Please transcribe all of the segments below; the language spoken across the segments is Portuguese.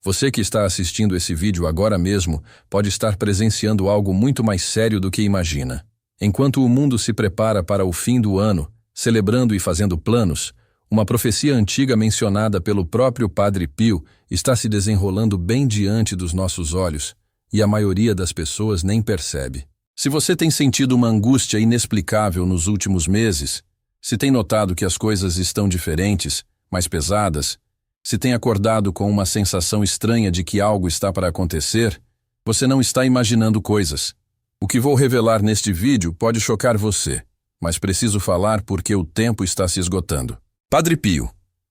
Você que está assistindo esse vídeo agora mesmo pode estar presenciando algo muito mais sério do que imagina. Enquanto o mundo se prepara para o fim do ano, celebrando e fazendo planos, uma profecia antiga mencionada pelo próprio Padre Pio está se desenrolando bem diante dos nossos olhos, e a maioria das pessoas nem percebe. Se você tem sentido uma angústia inexplicável nos últimos meses, se tem notado que as coisas estão diferentes, mais pesadas, se tem acordado com uma sensação estranha de que algo está para acontecer, você não está imaginando coisas. O que vou revelar neste vídeo pode chocar você, mas preciso falar porque o tempo está se esgotando. Padre Pio,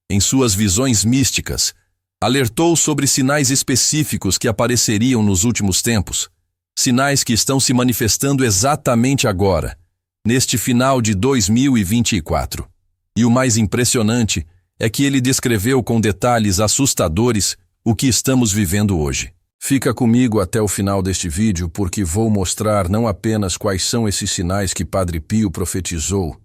em suas visões místicas, alertou sobre sinais específicos que apareceriam nos últimos tempos, sinais que estão se manifestando exatamente agora, neste final de 2024. E o mais impressionante é que ele descreveu com detalhes assustadores o que estamos vivendo hoje. Fica comigo até o final deste vídeo porque vou mostrar não apenas quais são esses sinais que Padre Pio profetizou,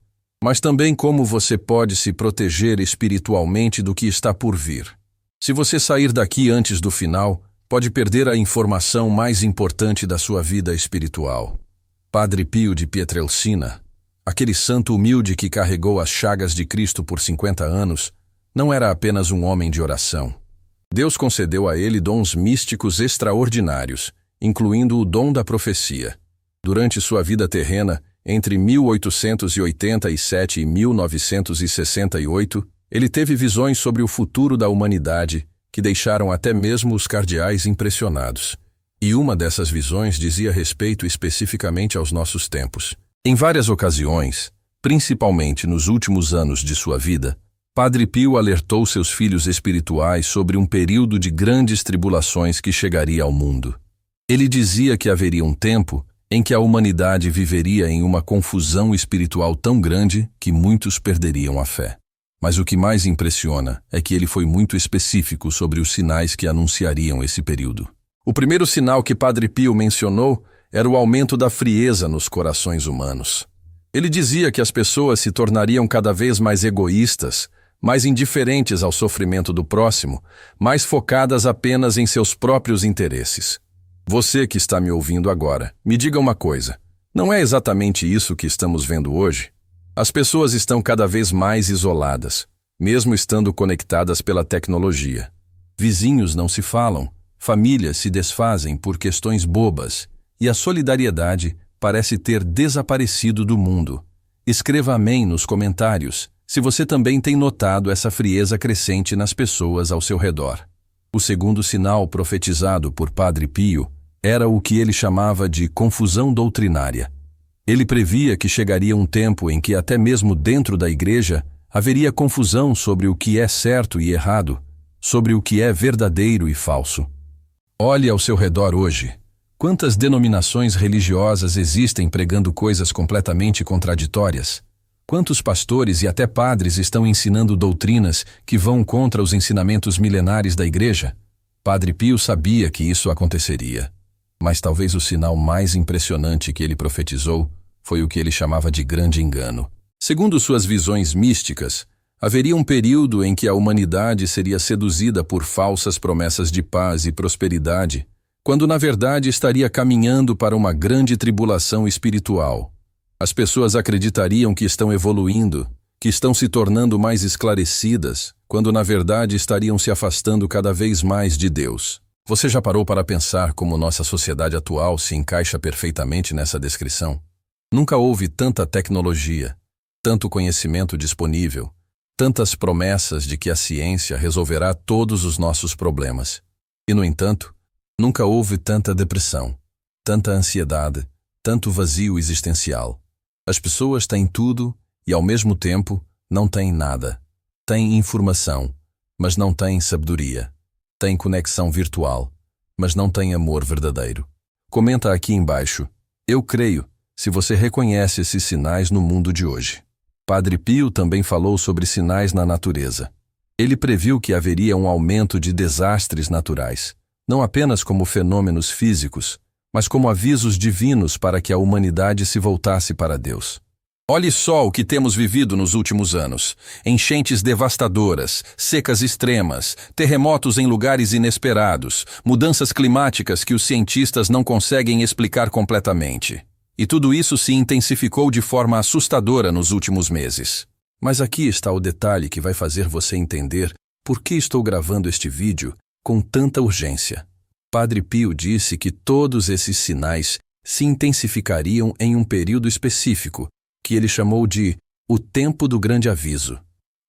mas também como você pode se proteger espiritualmente do que está por vir. Se você sair daqui antes do final, pode perder a informação mais importante da sua vida espiritual. Padre Pio de Pietrelcina, aquele santo humilde que carregou as chagas de Cristo por 50 anos, não era apenas um homem de oração. Deus concedeu a ele dons místicos extraordinários, incluindo o dom da profecia. Durante sua vida terrena, entre 1887 e 1968, ele teve visões sobre o futuro da humanidade que deixaram até mesmo os cardeais impressionados. E uma dessas visões dizia respeito especificamente aos nossos tempos. Em várias ocasiões, principalmente nos últimos anos de sua vida, Padre Pio alertou seus filhos espirituais sobre um período de grandes tribulações que chegaria ao mundo. Ele dizia que haveria um tempo em que a humanidade viveria em uma confusão espiritual tão grande que muitos perderiam a fé. Mas o que mais impressiona é que ele foi muito específico sobre os sinais que anunciariam esse período. O primeiro sinal que Padre Pio mencionou era o aumento da frieza nos corações humanos. Ele dizia que as pessoas se tornariam cada vez mais egoístas, mais indiferentes ao sofrimento do próximo, mais focadas apenas em seus próprios interesses. Você que está me ouvindo agora, me diga uma coisa, não é exatamente isso que estamos vendo hoje? As pessoas estão cada vez mais isoladas, mesmo estando conectadas pela tecnologia. Vizinhos não se falam, famílias se desfazem por questões bobas, e a solidariedade parece ter desaparecido do mundo. Escreva amém nos comentários se você também tem notado essa frieza crescente nas pessoas ao seu redor. O segundo sinal profetizado por Padre Pio era o que ele chamava de confusão doutrinária. Ele previa que chegaria um tempo em que até mesmo dentro da igreja haveria confusão sobre o que é certo e errado, sobre o que é verdadeiro e falso. Olhe ao seu redor hoje. Quantas denominações religiosas existem pregando coisas completamente contraditórias? Quantos pastores e até padres estão ensinando doutrinas que vão contra os ensinamentos milenares da igreja? Padre Pio sabia que isso aconteceria. Mas talvez o sinal mais impressionante que ele profetizou foi o que ele chamava de grande engano. Segundo suas visões místicas, haveria um período em que a humanidade seria seduzida por falsas promessas de paz e prosperidade, quando na verdade estaria caminhando para uma grande tribulação espiritual. As pessoas acreditariam que estão evoluindo, que estão se tornando mais esclarecidas, quando na verdade estariam se afastando cada vez mais de Deus. Você já parou para pensar como nossa sociedade atual se encaixa perfeitamente nessa descrição? Nunca houve tanta tecnologia, tanto conhecimento disponível, tantas promessas de que a ciência resolverá todos os nossos problemas. E, no entanto, nunca houve tanta depressão, tanta ansiedade, tanto vazio existencial. As pessoas têm tudo e, ao mesmo tempo, não têm nada. Têm informação, mas não têm sabedoria. Têm conexão virtual, mas não têm amor verdadeiro. Comenta aqui embaixo. Eu creio, se você reconhece esses sinais no mundo de hoje. Padre Pio também falou sobre sinais na natureza. Ele previu que haveria um aumento de desastres naturais, não apenas como fenômenos físicos, mas como avisos divinos para que a humanidade se voltasse para Deus. Olhe só o que temos vivido nos últimos anos. Enchentes devastadoras, secas extremas, terremotos em lugares inesperados, mudanças climáticas que os cientistas não conseguem explicar completamente. E tudo isso se intensificou de forma assustadora nos últimos meses. Mas aqui está o detalhe que vai fazer você entender por que estou gravando este vídeo com tanta urgência. Padre Pio disse que todos esses sinais se intensificariam em um período específico, que ele chamou de o tempo do grande aviso.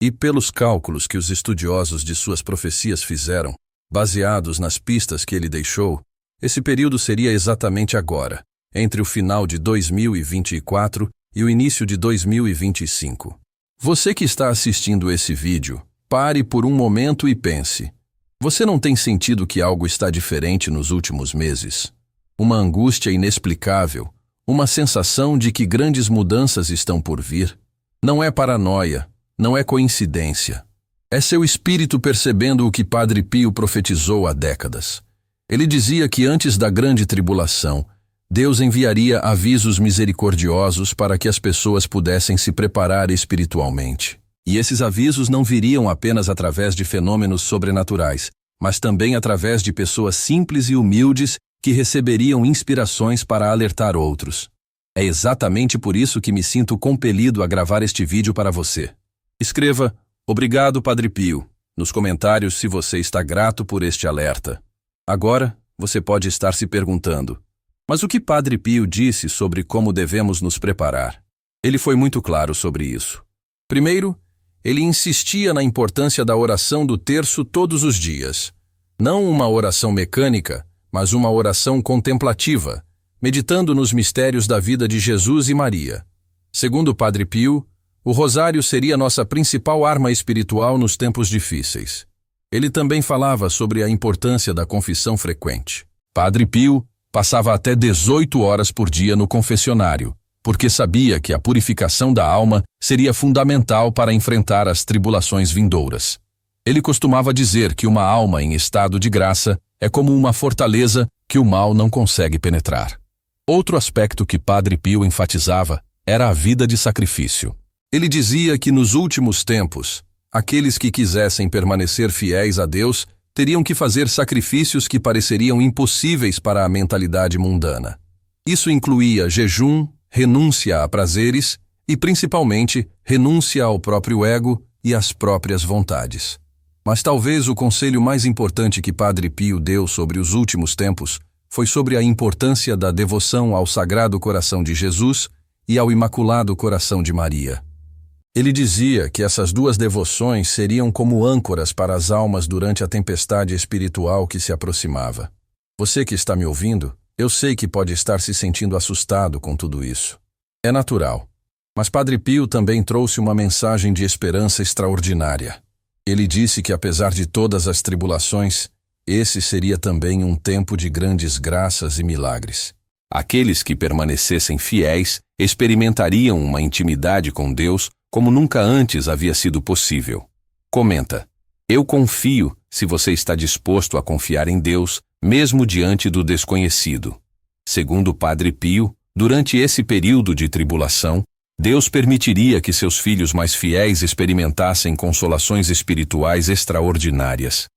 E pelos cálculos que os estudiosos de suas profecias fizeram, baseados nas pistas que ele deixou, esse período seria exatamente agora, entre o final de 2024 e o início de 2025. Você que está assistindo esse vídeo, pare por um momento e pense. Você não tem sentido que algo está diferente nos últimos meses? Uma angústia inexplicável, uma sensação de que grandes mudanças estão por vir? Não é paranoia, não é coincidência. É seu espírito percebendo o que Padre Pio profetizou há décadas. Ele dizia que antes da grande tribulação, Deus enviaria avisos misericordiosos para que as pessoas pudessem se preparar espiritualmente. E esses avisos não viriam apenas através de fenômenos sobrenaturais, mas também através de pessoas simples e humildes que receberiam inspirações para alertar outros. É exatamente por isso que me sinto compelido a gravar este vídeo para você. Escreva "Obrigado, Padre Pio" nos comentários se você está grato por este alerta. Agora, você pode estar se perguntando: mas o que Padre Pio disse sobre como devemos nos preparar? Ele foi muito claro sobre isso. Primeiro, ele insistia na importância da oração do terço todos os dias. Não uma oração mecânica, mas uma oração contemplativa, meditando nos mistérios da vida de Jesus e Maria. Segundo Padre Pio, o rosário seria nossa principal arma espiritual nos tempos difíceis. Ele também falava sobre a importância da confissão frequente. Padre Pio passava até 18 horas por dia no confessionário, porque sabia que a purificação da alma seria fundamental para enfrentar as tribulações vindouras. Ele costumava dizer que uma alma em estado de graça é como uma fortaleza que o mal não consegue penetrar. Outro aspecto que Padre Pio enfatizava era a vida de sacrifício. Ele dizia que nos últimos tempos, aqueles que quisessem permanecer fiéis a Deus teriam que fazer sacrifícios que pareceriam impossíveis para a mentalidade mundana. Isso incluía jejum, renúncia a prazeres e, principalmente, renúncia ao próprio ego e às próprias vontades. Mas talvez o conselho mais importante que Padre Pio deu sobre os últimos tempos foi sobre a importância da devoção ao Sagrado Coração de Jesus e ao Imaculado Coração de Maria. Ele dizia que essas duas devoções seriam como âncoras para as almas durante a tempestade espiritual que se aproximava. Você que está me ouvindo, eu sei que pode estar se sentindo assustado com tudo isso. É natural. Mas Padre Pio também trouxe uma mensagem de esperança extraordinária. Ele disse que apesar de todas as tribulações, esse seria também um tempo de grandes graças e milagres. Aqueles que permanecessem fiéis experimentariam uma intimidade com Deus como nunca antes havia sido possível. Comenta: eu confio se você está disposto a confiar em Deus, mesmo diante do desconhecido. Segundo Padre Pio, durante esse período de tribulação, Deus permitiria que seus filhos mais fiéis experimentassem consolações espirituais extraordinárias.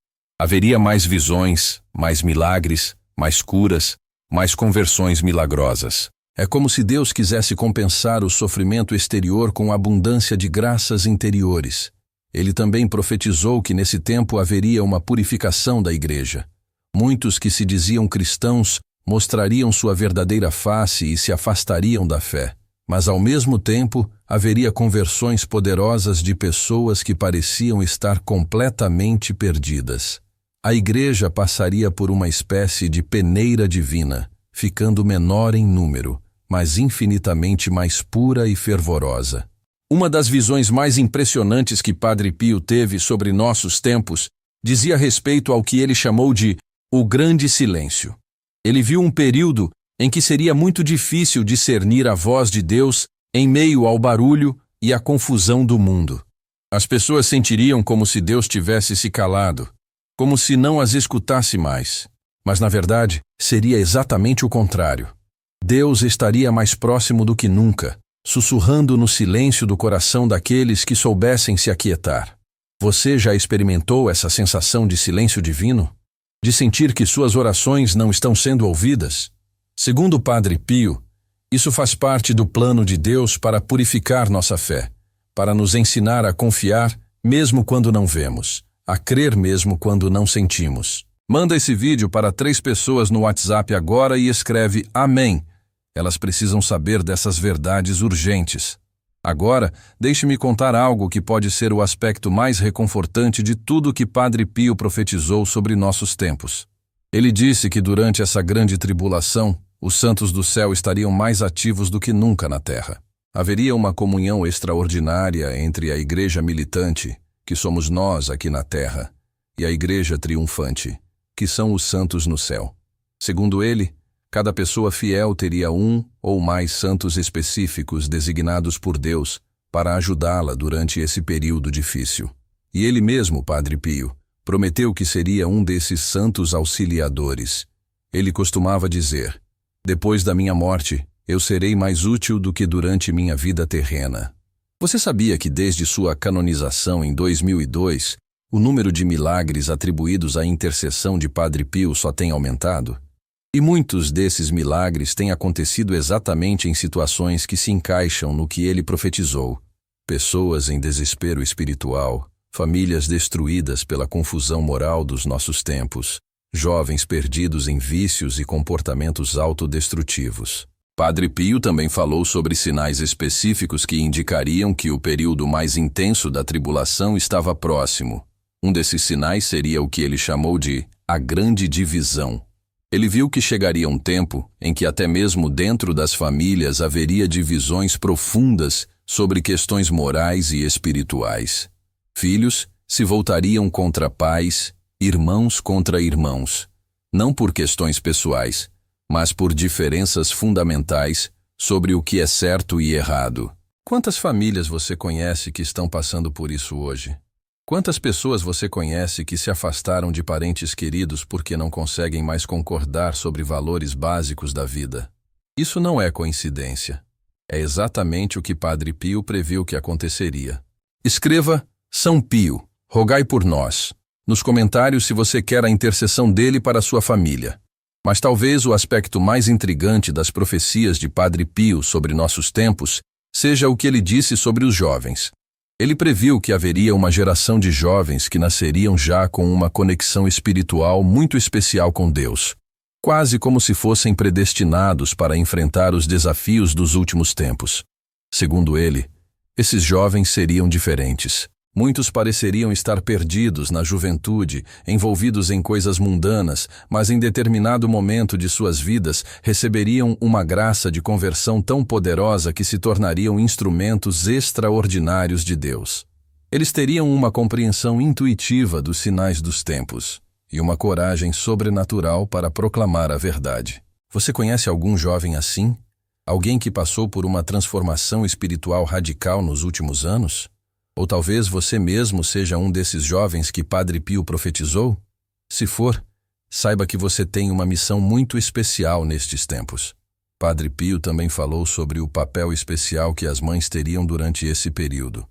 Haveria mais visões, mais milagres, mais curas, mais conversões milagrosas. É como se Deus quisesse compensar o sofrimento exterior com abundância de graças interiores. Ele também profetizou que nesse tempo haveria uma purificação da igreja. Muitos que se diziam cristãos mostrariam sua verdadeira face e se afastariam da fé. Mas ao mesmo tempo, haveria conversões poderosas de pessoas que pareciam estar completamente perdidas. A igreja passaria por uma espécie de peneira divina, ficando menor em número, mas infinitamente mais pura e fervorosa. Uma das visões mais impressionantes que Padre Pio teve sobre nossos tempos dizia respeito ao que ele chamou de o grande silêncio. Ele viu um período em que seria muito difícil discernir a voz de Deus em meio ao barulho e à confusão do mundo. As pessoas sentiriam como se Deus tivesse se calado, como se não as escutasse mais. Mas, na verdade, seria exatamente o contrário. Deus estaria mais próximo do que nunca, sussurrando no silêncio do coração daqueles que soubessem se aquietar. Você já experimentou essa sensação de silêncio divino? De sentir que suas orações não estão sendo ouvidas? Segundo o Padre Pio, isso faz parte do plano de Deus para purificar nossa fé, para nos ensinar a confiar mesmo quando não vemos, a crer mesmo quando não sentimos. Manda esse vídeo para 3 pessoas no WhatsApp agora e escreve Amém. Elas precisam saber dessas verdades urgentes. Agora, deixe-me contar algo que pode ser o aspecto mais reconfortante de tudo que Padre Pio profetizou sobre nossos tempos. Ele disse que durante essa grande tribulação, os santos do céu estariam mais ativos do que nunca na terra. Haveria uma comunhão extraordinária entre a igreja militante, que somos nós aqui na terra, e a igreja triunfante, que são os santos no céu. Segundo ele, cada pessoa fiel teria um ou mais santos específicos designados por Deus para ajudá-la durante esse período difícil. E ele mesmo, Padre Pio, prometeu que seria um desses santos auxiliadores. Ele costumava dizer: depois da minha morte, eu serei mais útil do que durante minha vida terrena. Você sabia que desde sua canonização em 2002, o número de milagres atribuídos à intercessão de Padre Pio só tem aumentado? E muitos desses milagres têm acontecido exatamente em situações que se encaixam no que ele profetizou. Pessoas em desespero espiritual, famílias destruídas pela confusão moral dos nossos tempos, jovens perdidos em vícios e comportamentos autodestrutivos. Padre Pio também falou sobre sinais específicos que indicariam que o período mais intenso da tribulação estava próximo. Um desses sinais seria o que ele chamou de a grande divisão. Ele viu que chegaria um tempo em que até mesmo dentro das famílias haveria divisões profundas sobre questões morais e espirituais. Filhos se voltariam contra pais, irmãos contra irmãos, não por questões pessoais, mas por diferenças fundamentais sobre o que é certo e errado. Quantas famílias você conhece que estão passando por isso hoje? Quantas pessoas você conhece que se afastaram de parentes queridos porque não conseguem mais concordar sobre valores básicos da vida? Isso não é coincidência. É exatamente o que Padre Pio previu que aconteceria. Escreva São Pio, rogai por nós, nos comentários se você quer a intercessão dele para sua família. Mas talvez o aspecto mais intrigante das profecias de Padre Pio sobre nossos tempos seja o que ele disse sobre os jovens. Ele previu que haveria uma geração de jovens que nasceriam já com uma conexão espiritual muito especial com Deus, quase como se fossem predestinados para enfrentar os desafios dos últimos tempos. Segundo ele, esses jovens seriam diferentes. Muitos pareceriam estar perdidos na juventude, envolvidos em coisas mundanas, mas em determinado momento de suas vidas receberiam uma graça de conversão tão poderosa que se tornariam instrumentos extraordinários de Deus. Eles teriam uma compreensão intuitiva dos sinais dos tempos e uma coragem sobrenatural para proclamar a verdade. Você conhece algum jovem assim? Alguém que passou por uma transformação espiritual radical nos últimos anos? Ou talvez você mesmo seja um desses jovens que Padre Pio profetizou? Se for, saiba que você tem uma missão muito especial nestes tempos. Padre Pio também falou sobre o papel especial que as mães teriam durante esse período.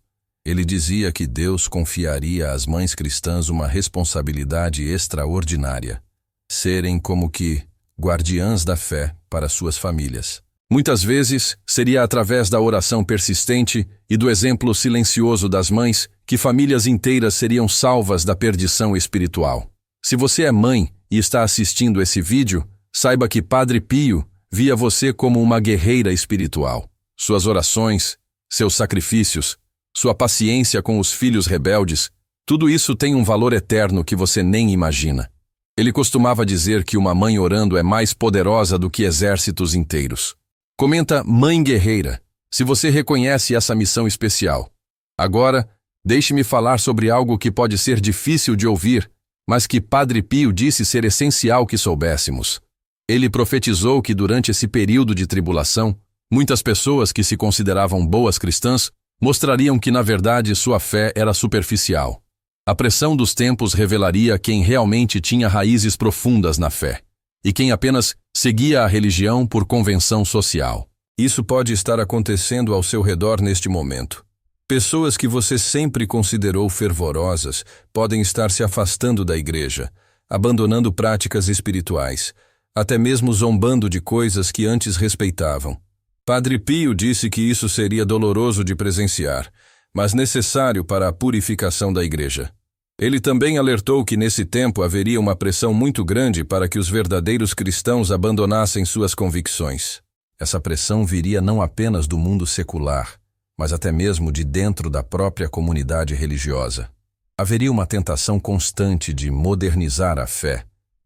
Ele dizia que Deus confiaria às mães cristãs uma responsabilidade extraordinária, serem como que guardiãs da fé para suas famílias. Muitas vezes, seria através da oração persistente e do exemplo silencioso das mães que famílias inteiras seriam salvas da perdição espiritual. Se você é mãe e está assistindo esse vídeo, saiba que Padre Pio via você como uma guerreira espiritual. Suas orações, seus sacrifícios, sua paciência com os filhos rebeldes, tudo isso tem um valor eterno que você nem imagina. Ele costumava dizer que uma mãe orando é mais poderosa do que exércitos inteiros. Comenta Mãe Guerreira, se você reconhece essa missão especial. Agora, deixe-me falar sobre algo que pode ser difícil de ouvir, mas que Padre Pio disse ser essencial que soubéssemos. Ele profetizou que durante esse período de tribulação, muitas pessoas que se consideravam boas cristãs mostrariam que na verdade sua fé era superficial. A pressão dos tempos revelaria quem realmente tinha raízes profundas na fé e quem apenas seguia a religião por convenção social. Isso pode estar acontecendo ao seu redor neste momento. Pessoas que você sempre considerou fervorosas podem estar se afastando da igreja, abandonando práticas espirituais, até mesmo zombando de coisas que antes respeitavam. Padre Pio disse que isso seria doloroso de presenciar, mas necessário para a purificação da igreja. Ele também alertou que nesse tempo haveria uma pressão muito grande para que os verdadeiros cristãos abandonassem suas convicções. Essa pressão viria não apenas do mundo secular, mas até mesmo de dentro da própria comunidade religiosa. Haveria uma tentação constante de modernizar a fé,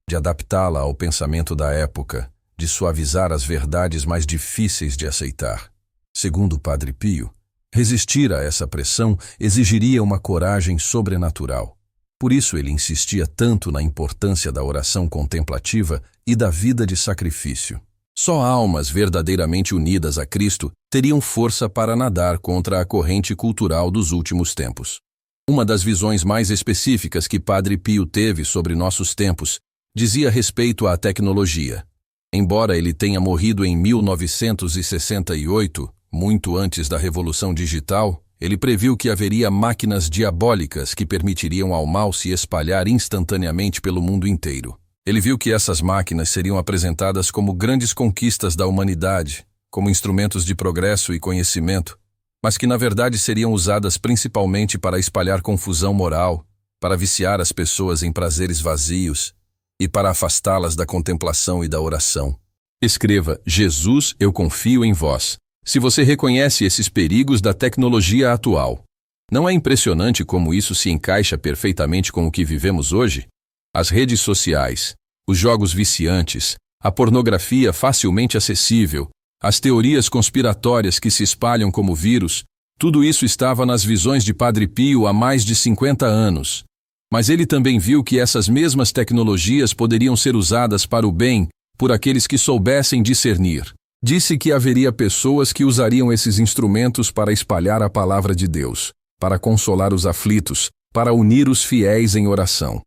de adaptá-la ao pensamento da época, de suavizar as verdades mais difíceis de aceitar. Segundo o Padre Pio, resistir a essa pressão exigiria uma coragem sobrenatural. Por isso ele insistia tanto na importância da oração contemplativa e da vida de sacrifício. Só almas verdadeiramente unidas a Cristo teriam força para nadar contra a corrente cultural dos últimos tempos. Uma das visões mais específicas que Padre Pio teve sobre nossos tempos dizia respeito à tecnologia. Embora ele tenha morrido em 1968, muito antes da Revolução Digital, ele previu que haveria máquinas diabólicas que permitiriam ao mal se espalhar instantaneamente pelo mundo inteiro. Ele viu que essas máquinas seriam apresentadas como grandes conquistas da humanidade, como instrumentos de progresso e conhecimento, mas que na verdade seriam usadas principalmente para espalhar confusão moral, para viciar as pessoas em prazeres vazios e para afastá-las da contemplação e da oração. Escreva: Jesus, eu confio em vós. Se você reconhece esses perigos da tecnologia atual. Não é impressionante como isso se encaixa perfeitamente com o que vivemos hoje? As redes sociais, os jogos viciantes, a pornografia facilmente acessível, as teorias conspiratórias que se espalham como vírus, tudo isso estava nas visões de Padre Pio há mais de 50 anos. Mas ele também viu que essas mesmas tecnologias poderiam ser usadas para o bem por aqueles que soubessem discernir. Disse que haveria pessoas que usariam esses instrumentos para espalhar a palavra de Deus, para consolar os aflitos, para unir os fiéis em oração.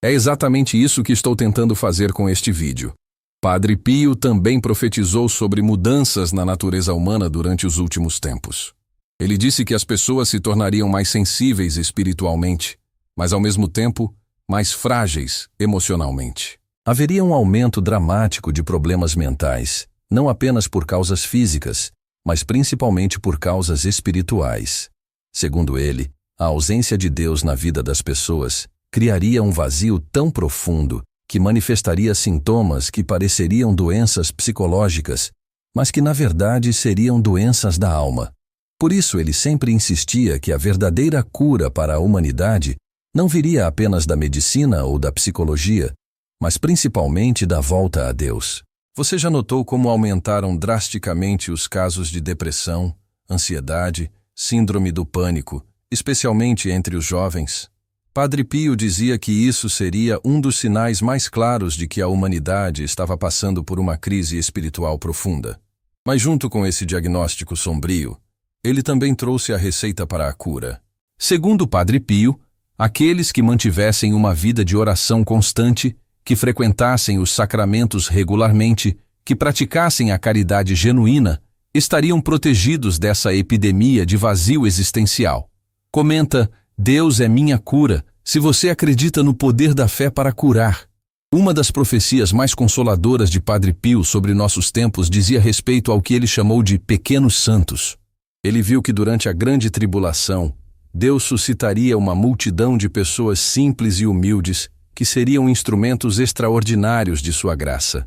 É exatamente isso que estou tentando fazer com este vídeo. Padre Pio também profetizou sobre mudanças na natureza humana durante os últimos tempos. Ele disse que as pessoas se tornariam mais sensíveis espiritualmente, mas ao mesmo tempo mais frágeis emocionalmente. Haveria um aumento dramático de problemas mentais, não apenas por causas físicas, mas principalmente por causas espirituais. Segundo ele, a ausência de Deus na vida das pessoas criaria um vazio tão profundo que manifestaria sintomas que pareceriam doenças psicológicas, mas que na verdade seriam doenças da alma. Por isso ele sempre insistia que a verdadeira cura para a humanidade não viria apenas da medicina ou da psicologia, mas principalmente da volta a Deus. Você já notou como aumentaram drasticamente os casos de depressão, ansiedade, síndrome do pânico, especialmente entre os jovens? Padre Pio dizia que isso seria um dos sinais mais claros de que a humanidade estava passando por uma crise espiritual profunda. Mas junto com esse diagnóstico sombrio, ele também trouxe a receita para a cura. Segundo Padre Pio, aqueles que mantivessem uma vida de oração constante, que frequentassem os sacramentos regularmente, que praticassem a caridade genuína, estariam protegidos dessa epidemia de vazio existencial. Comenta: Deus é minha cura, se você acredita no poder da fé para curar. Uma das profecias mais consoladoras de Padre Pio sobre nossos tempos dizia respeito ao que ele chamou de pequenos santos. Ele viu que durante a grande tribulação, Deus suscitaria uma multidão de pessoas simples e humildes que seriam instrumentos extraordinários de sua graça.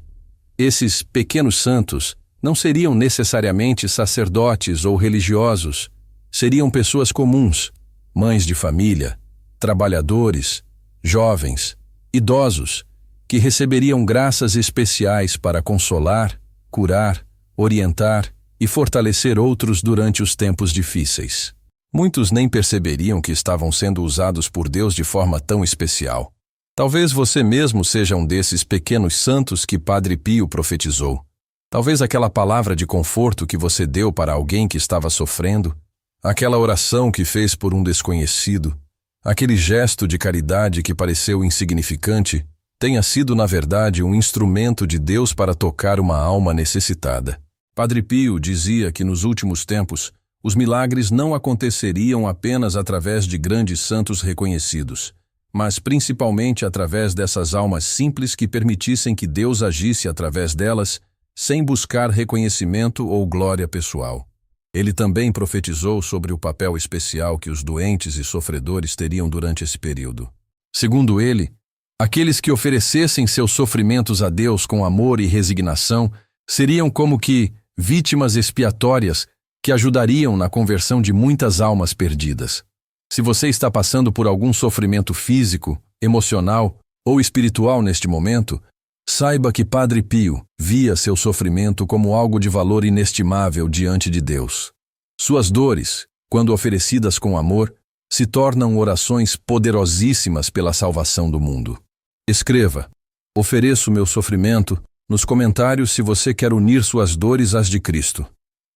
Esses pequenos santos não seriam necessariamente sacerdotes ou religiosos, seriam pessoas comuns, mães de família, trabalhadores, jovens, idosos, que receberiam graças especiais para consolar, curar, orientar e fortalecer outros durante os tempos difíceis. Muitos nem perceberiam que estavam sendo usados por Deus de forma tão especial. Talvez você mesmo seja um desses pequenos santos que Padre Pio profetizou. Talvez aquela palavra de conforto que você deu para alguém que estava sofrendo, aquela oração que fez por um desconhecido, aquele gesto de caridade que pareceu insignificante, tenha sido na verdade um instrumento de Deus para tocar uma alma necessitada. Padre Pio dizia que nos últimos tempos, os milagres não aconteceriam apenas através de grandes santos reconhecidos, mas principalmente através dessas almas simples que permitissem que Deus agisse através delas, sem buscar reconhecimento ou glória pessoal. Ele também profetizou sobre o papel especial que os doentes e sofredores teriam durante esse período. Segundo ele, aqueles que oferecessem seus sofrimentos a Deus com amor e resignação seriam como que vítimas expiatórias que ajudariam na conversão de muitas almas perdidas. Se você está passando por algum sofrimento físico, emocional ou espiritual neste momento, saiba que Padre Pio via seu sofrimento como algo de valor inestimável diante de Deus. Suas dores, quando oferecidas com amor, se tornam orações poderosíssimas pela salvação do mundo. Escreva: ofereço meu sofrimento nos comentários se você quer unir suas dores às de Cristo.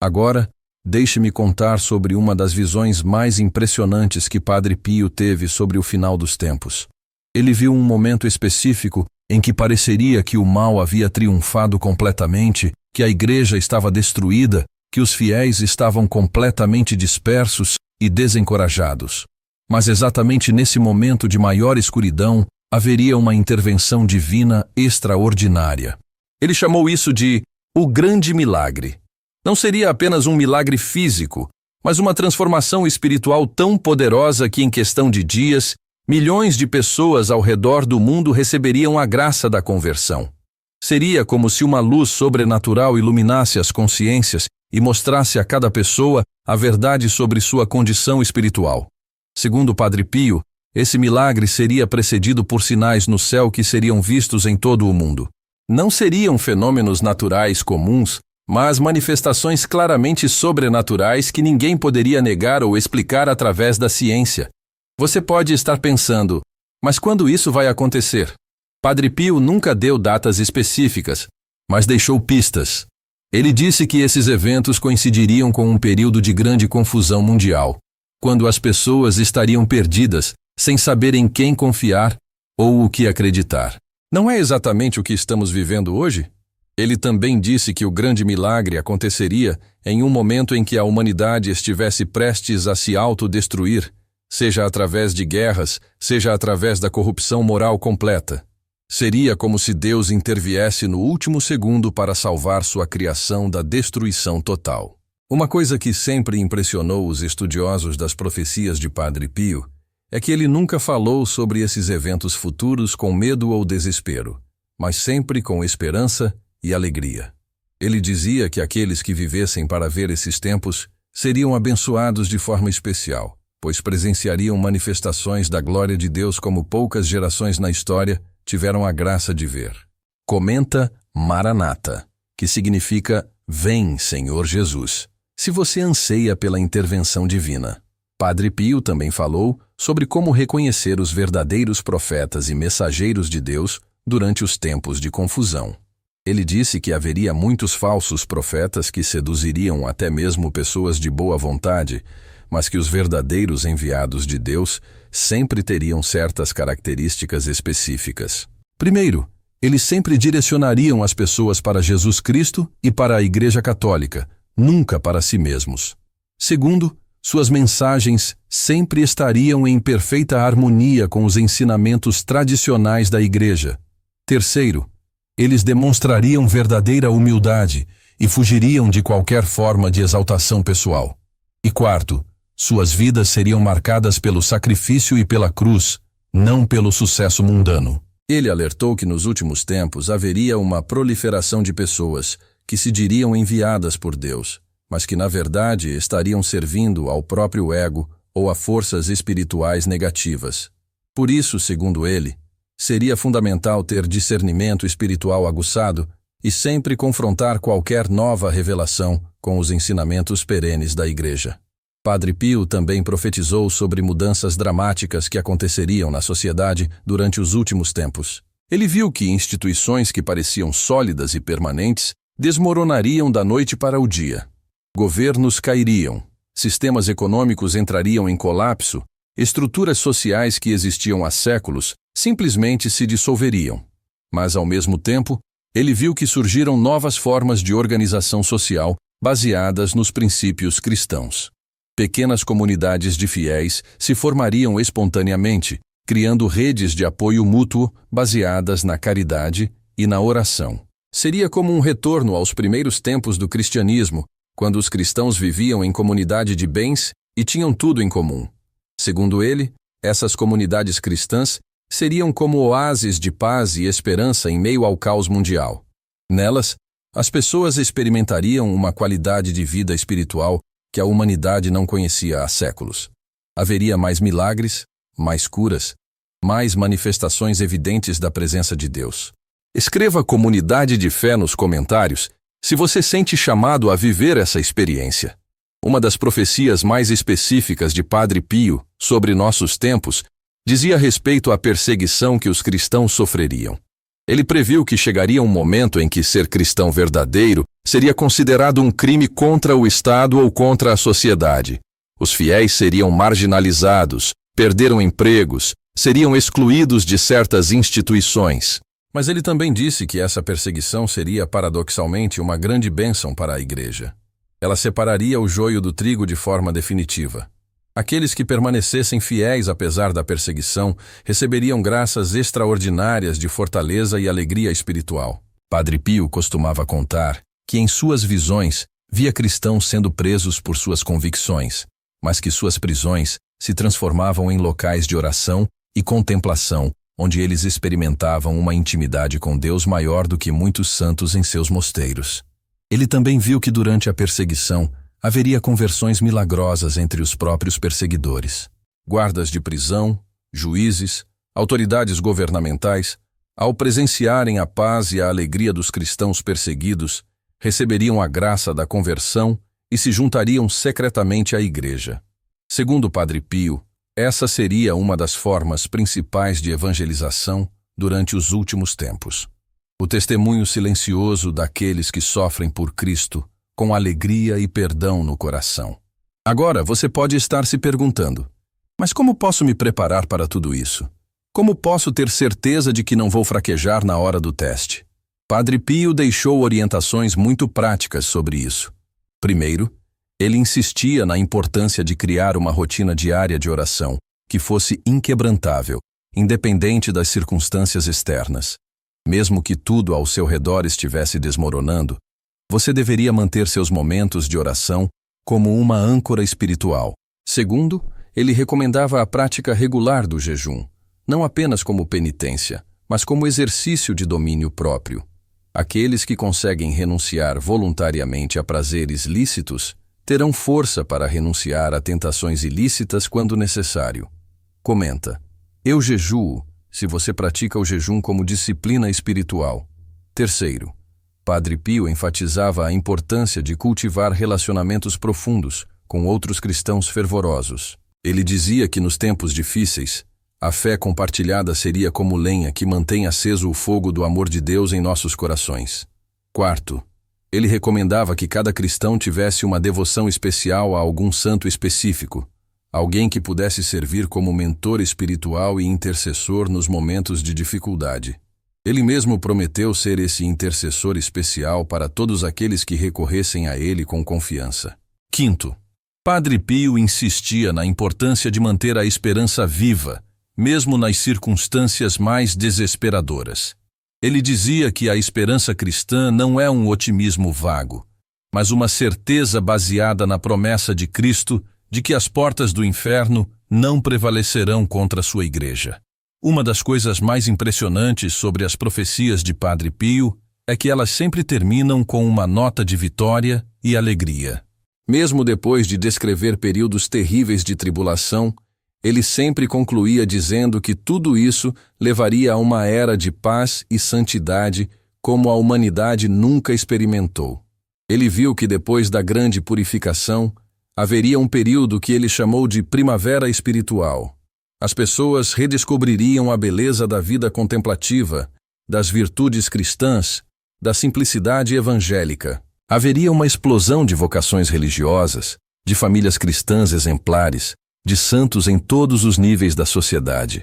Agora, deixe-me contar sobre uma das visões mais impressionantes que Padre Pio teve sobre o final dos tempos. Ele viu um momento específico em que pareceria que o mal havia triunfado completamente, que a igreja estava destruída, que os fiéis estavam completamente dispersos e desencorajados. Mas exatamente nesse momento de maior escuridão, haveria uma intervenção divina extraordinária. Ele chamou isso de o grande milagre. Não seria apenas um milagre físico, mas uma transformação espiritual tão poderosa que em questão de dias, milhões de pessoas ao redor do mundo receberiam a graça da conversão. Seria como se uma luz sobrenatural iluminasse as consciências e mostrasse a cada pessoa a verdade sobre sua condição espiritual. Segundo Padre Pio, esse milagre seria precedido por sinais no céu que seriam vistos em todo o mundo. Não seriam fenômenos naturais comuns, mas manifestações claramente sobrenaturais que ninguém poderia negar ou explicar através da ciência. Você pode estar pensando, mas quando isso vai acontecer? Padre Pio nunca deu datas específicas, mas deixou pistas. Ele disse que esses eventos coincidiriam com um período de grande confusão mundial, quando as pessoas estariam perdidas, sem saber em quem confiar ou o que acreditar. Não é exatamente o que estamos vivendo hoje? Ele também disse que o grande milagre aconteceria em um momento em que a humanidade estivesse prestes a se autodestruir, seja através de guerras, seja através da corrupção moral completa. Seria como se Deus interviesse no último segundo para salvar sua criação da destruição total. Uma coisa que sempre impressionou os estudiosos das profecias de Padre Pio é que ele nunca falou sobre esses eventos futuros com medo ou desespero, mas sempre com esperança e alegria. Ele dizia que aqueles que vivessem para ver esses tempos seriam abençoados de forma especial, pois presenciariam manifestações da glória de Deus como poucas gerações na história tiveram a graça de ver. Comenta Maranata, que significa Vem, Senhor Jesus, se você anseia pela intervenção divina. Padre Pio também falou sobre como reconhecer os verdadeiros profetas e mensageiros de Deus durante os tempos de confusão. Ele disse que haveria muitos falsos profetas que seduziriam até mesmo pessoas de boa vontade, mas que os verdadeiros enviados de Deus sempre teriam certas características específicas. Primeiro, eles sempre direcionariam as pessoas para Jesus Cristo e para a Igreja Católica, nunca para si mesmos. Segundo, suas mensagens sempre estariam em perfeita harmonia com os ensinamentos tradicionais da Igreja. Terceiro, eles demonstrariam verdadeira humildade e fugiriam de qualquer forma de exaltação pessoal. E quarto, suas vidas seriam marcadas pelo sacrifício e pela cruz, não pelo sucesso mundano. Ele alertou que nos últimos tempos haveria uma proliferação de pessoas que se diriam enviadas por Deus, mas que na verdade estariam servindo ao próprio ego ou a forças espirituais negativas. Por isso, segundo ele, seria fundamental ter discernimento espiritual aguçado e sempre confrontar qualquer nova revelação com os ensinamentos perenes da Igreja. Padre Pio também profetizou sobre mudanças dramáticas que aconteceriam na sociedade durante os últimos tempos. Ele viu que instituições que pareciam sólidas e permanentes desmoronariam da noite para o dia. Governos cairiam, sistemas econômicos entrariam em colapso, estruturas sociais que existiam há séculos simplesmente se dissolveriam. Mas, ao mesmo tempo, Ele viu que surgiram novas formas de organização social baseadas nos princípios cristãos. Pequenas comunidades de fiéis se formariam espontaneamente, criando redes de apoio mútuo baseadas na caridade e na oração. Seria como um retorno aos primeiros tempos do cristianismo, quando os cristãos viviam em comunidade de bens e tinham tudo em comum. Segundo ele, essas comunidades cristãs seriam como oásis de paz e esperança em meio ao caos mundial. Nelas, as pessoas experimentariam uma qualidade de vida espiritual que a humanidade não conhecia há séculos. Haveria mais milagres, mais curas, mais manifestações evidentes da presença de Deus. Escreva comunidade de fé nos comentários se você sente chamado a viver essa experiência. Uma das profecias mais específicas de Padre Pio sobre nossos tempos dizia respeito à perseguição que os cristãos sofreriam. Ele previu que chegaria um momento em que ser cristão verdadeiro seria considerado um crime contra o Estado ou contra a sociedade. Os fiéis seriam marginalizados, perderam empregos, seriam excluídos de certas instituições. Mas ele também disse que essa perseguição seria paradoxalmente uma grande bênção para a Igreja. Ela separaria o joio do trigo de forma definitiva. Aqueles que permanecessem fiéis apesar da perseguição receberiam graças extraordinárias de fortaleza e alegria espiritual. Padre Pio costumava contar que em suas visões via cristãos sendo presos por suas convicções, mas que suas prisões se transformavam em locais de oração e contemplação, onde eles experimentavam uma intimidade com Deus maior do que muitos santos em seus mosteiros. Ele também viu que durante a perseguição haveria conversões milagrosas entre os próprios perseguidores. Guardas de prisão, juízes, autoridades governamentais, ao presenciarem a paz e a alegria dos cristãos perseguidos, receberiam a graça da conversão e se juntariam secretamente à Igreja. Segundo Padre Pio, essa seria uma das formas principais de evangelização durante os últimos tempos. O testemunho silencioso daqueles que sofrem por Cristo, com alegria e perdão no coração. Agora você pode estar se perguntando, mas como posso me preparar para tudo isso? Como posso ter certeza de que não vou fraquejar na hora do teste? Padre Pio deixou orientações muito práticas sobre isso. Primeiro, ele insistia na importância de criar uma rotina diária de oração que fosse inquebrantável, independente das circunstâncias externas. Mesmo que tudo ao seu redor estivesse desmoronando, você deveria manter seus momentos de oração como uma âncora espiritual. Segundo, ele recomendava a prática regular do jejum, não apenas como penitência, mas como exercício de domínio próprio. Aqueles que conseguem renunciar voluntariamente a prazeres lícitos terão força para renunciar a tentações ilícitas quando necessário. Comenta: eu jejuo, se você pratica o jejum como disciplina espiritual. Terceiro, Padre Pio enfatizava a importância de cultivar relacionamentos profundos com outros cristãos fervorosos. Ele dizia que nos tempos difíceis, a fé compartilhada seria como lenha que mantém aceso o fogo do amor de Deus em nossos corações. Quarto, ele recomendava que cada cristão tivesse uma devoção especial a algum santo específico, alguém que pudesse servir como mentor espiritual e intercessor nos momentos de dificuldade. Ele mesmo prometeu ser esse intercessor especial para todos aqueles que recorressem a ele com confiança. Quinto, Padre Pio insistia na importância de manter a esperança viva, mesmo nas circunstâncias mais desesperadoras. Ele dizia que a esperança cristã não é um otimismo vago, mas uma certeza baseada na promessa de Cristo de que as portas do inferno não prevalecerão contra sua Igreja. Uma das coisas mais impressionantes sobre as profecias de Padre Pio é que elas sempre terminam com uma nota de vitória e alegria. Mesmo depois de descrever períodos terríveis de tribulação, ele sempre concluía dizendo que tudo isso levaria a uma era de paz e santidade como a humanidade nunca experimentou. Ele viu que depois da grande purificação, haveria um período que ele chamou de primavera espiritual. As pessoas redescobririam a beleza da vida contemplativa, das virtudes cristãs, da simplicidade evangélica. Haveria uma explosão de vocações religiosas, de famílias cristãs exemplares, de santos em todos os níveis da sociedade.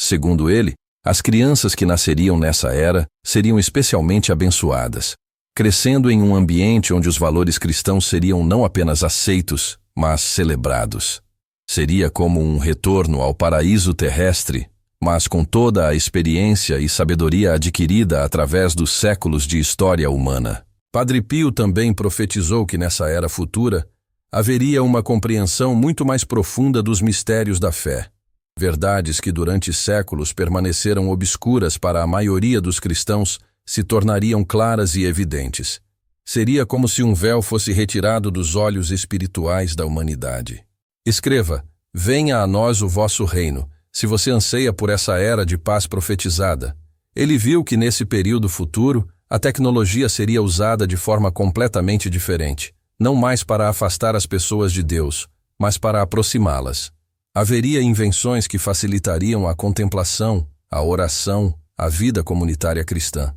Segundo ele, As crianças que nasceriam nessa era seriam especialmente abençoadas, crescendo em um ambiente onde os valores cristãos seriam não apenas aceitos, mas celebrados. Seria como um retorno ao paraíso terrestre, mas com toda a experiência e sabedoria adquirida através dos séculos de história humana. Padre Pio também profetizou que nessa era futura haveria uma compreensão muito mais profunda dos mistérios da fé. Verdades que durante séculos permaneceram obscuras para a maioria dos cristãos se tornariam claras e evidentes. Seria como se um véu fosse retirado dos olhos espirituais da humanidade. Escreva: venha a nós o vosso reino, se você anseia por essa era de paz profetizada. Ele viu que nesse período futuro, a tecnologia seria usada de forma completamente diferente, não mais para afastar as pessoas de Deus, mas para aproximá-las. Haveria invenções que facilitariam a contemplação, a oração, a vida comunitária cristã.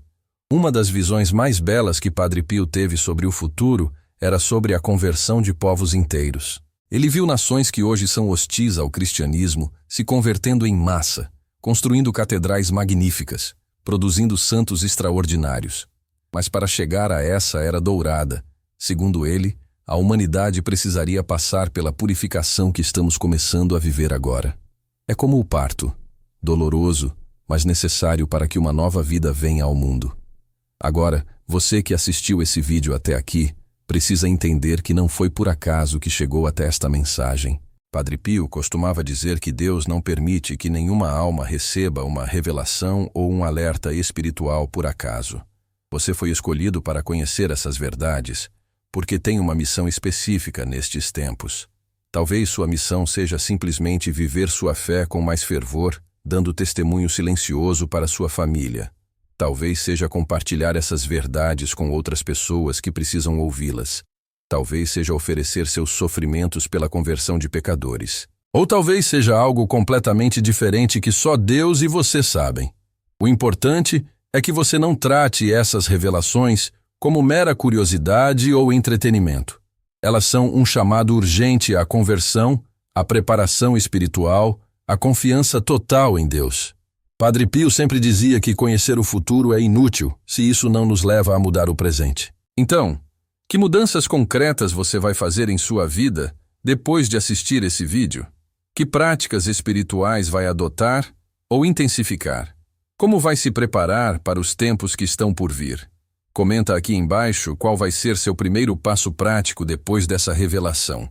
Uma das visões mais belas que Padre Pio teve sobre o futuro era sobre a conversão de povos inteiros. Ele viu nações que hoje são hostis ao cristianismo se convertendo em massa, construindo catedrais magníficas, produzindo santos extraordinários. Mas para chegar a essa era dourada, segundo ele, a humanidade precisaria passar pela purificação que estamos começando a viver agora. É como o parto, doloroso, mas necessário para que uma nova vida venha ao mundo. Agora, você que assistiu esse vídeo até aqui, precisa entender que não foi por acaso que chegou até esta mensagem. Padre Pio costumava dizer que Deus não permite que nenhuma alma receba uma revelação ou um alerta espiritual por acaso. Você foi escolhido para conhecer essas verdades, porque tem uma missão específica nestes tempos. Talvez sua missão seja simplesmente viver sua fé com mais fervor, dando testemunho silencioso para sua família. Talvez seja compartilhar essas verdades com outras pessoas que precisam ouvi-las. Talvez seja oferecer seus sofrimentos pela conversão de pecadores. Ou talvez seja algo completamente diferente que só Deus e você sabem. O importante é que você não trate essas revelações como mera curiosidade ou entretenimento. Elas são um chamado urgente à conversão, à preparação espiritual, à confiança total em Deus. Padre Pio sempre dizia que conhecer o futuro é inútil se isso não nos leva a mudar o presente. Então, que mudanças concretas você vai fazer em sua vida depois de assistir esse vídeo? Que práticas espirituais vai adotar ou intensificar? Como vai se preparar para os tempos que estão por vir? Comenta aqui embaixo qual vai ser seu primeiro passo prático depois dessa revelação.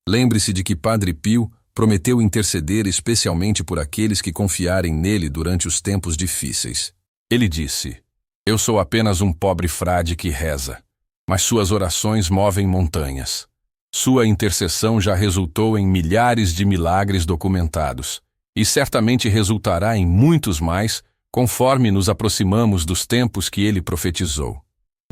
Lembre-se de que Padre Pio prometeu interceder especialmente por aqueles que confiarem nele durante os tempos difíceis. Ele disse: eu sou apenas um pobre frade que reza, mas suas orações movem montanhas. Sua intercessão já resultou em milhares de milagres documentados, e certamente resultará em muitos mais conforme nos aproximamos dos tempos que ele profetizou.